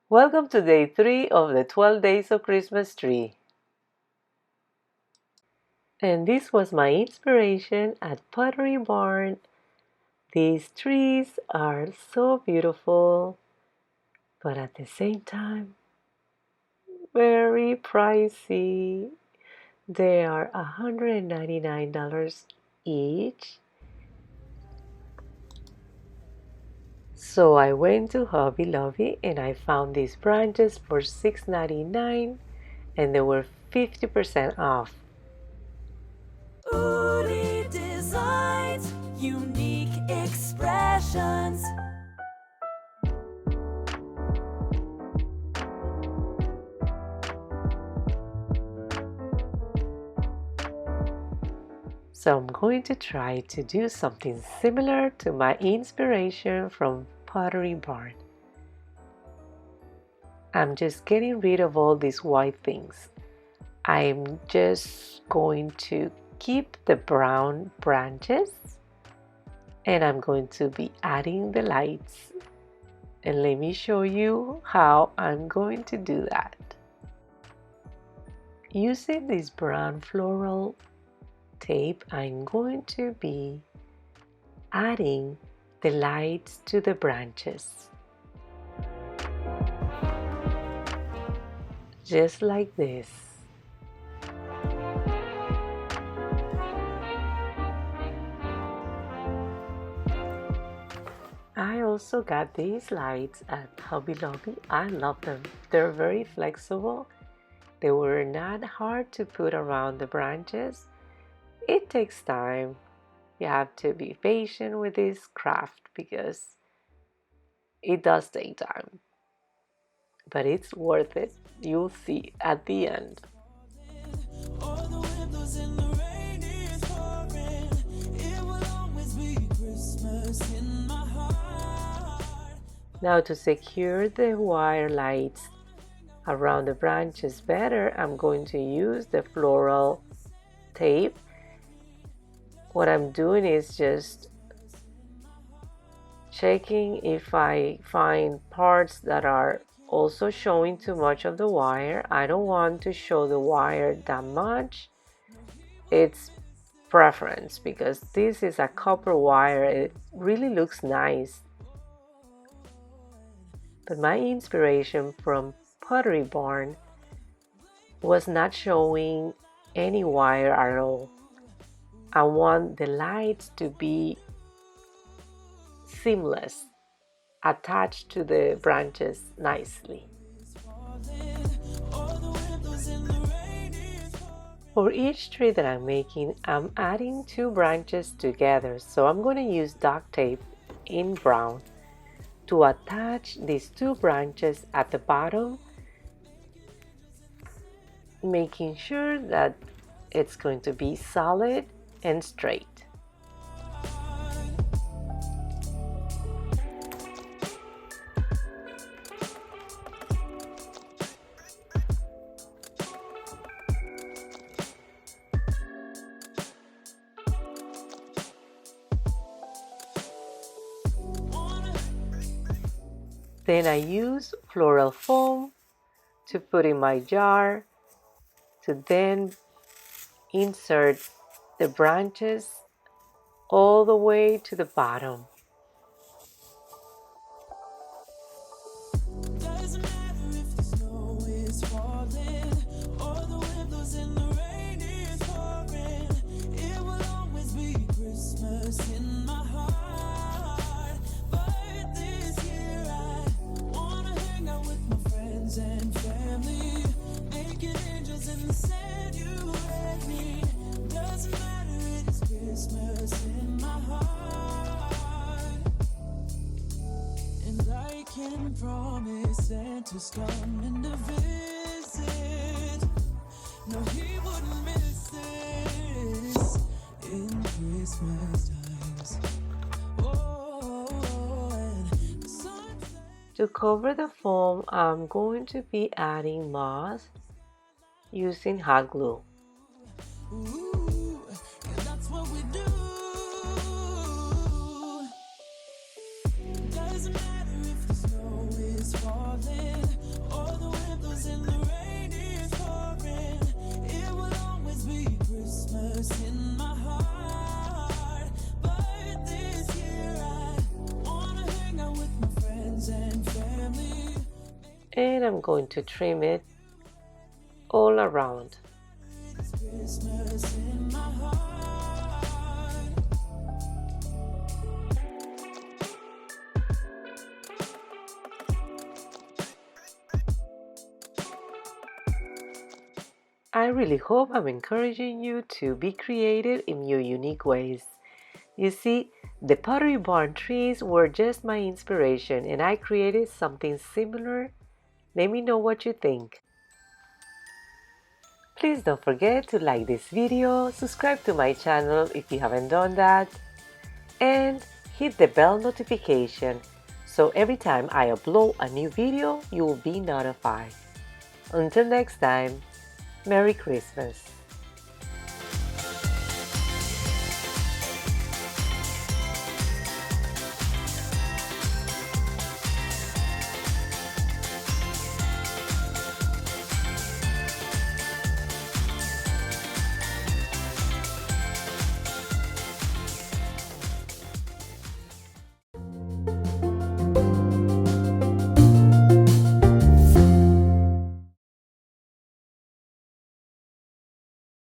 Welcome to day 3 of the 12 Days of Christmas Tree. And this was my inspiration at Pottery Barn. These trees are so beautiful, but at the same time, very pricey. They are $199 each. So I went to Hobby Lobby and I found these branches for $6.99 and they were 50% off. Uli Designs, unique expressions. So I'm going to try to do something similar to my inspiration from Pottery Barn. I'm just getting rid of all these white things. I'm just going to keep the brown branches and I'm going to be adding the lights. And let me show you how I'm going to do that. Using this brown floral tape, I'm going to be adding the lights to the branches. Just like this. I also got these lights at Hobby Lobby. I love them. They're very flexible. They were not hard to put around the branches. It takes time. You have to be patient with this craft because it does take time. But it's worth it. You'll see at the end. Now to secure the wire lights around the branches better, I'm going to use the floral tape. What I'm doing is just checking if I find parts that are also showing too much of the wire. I don't want to show the wire that much. It's preference because this is a copper wire. It really looks nice. But my inspiration from Pottery Barn was not showing any wire at all. I want the lights to be seamless, attached to the branches nicely. For each tree that I'm making, I'm adding 2 branches together, so I'm going to use duct tape in brown to attach these 2 branches at the bottom, making sure that it's going to be solid and straight. Then I use floral foam to put in my jar to then insert the branches all the way to the bottom. Promise Santa's coming to visit. No, he wouldn't miss this in Christmas times. To cover the foam, I'm going to be adding moss using hot glue. Ooh, and that's what we do. Doesn't matter if the snow is falling And I'm going to trim it all around. Christmas in my heart. I really hope I'm encouraging you to be creative in your unique ways. You see, the Pottery barn trees were just my inspiration and I created something similar. Let me know what you think. Please don't forget to like this video, subscribe to my channel if you haven't done that, and hit the bell notification so every time I upload a new video, you will be notified. Until next time, Merry Christmas!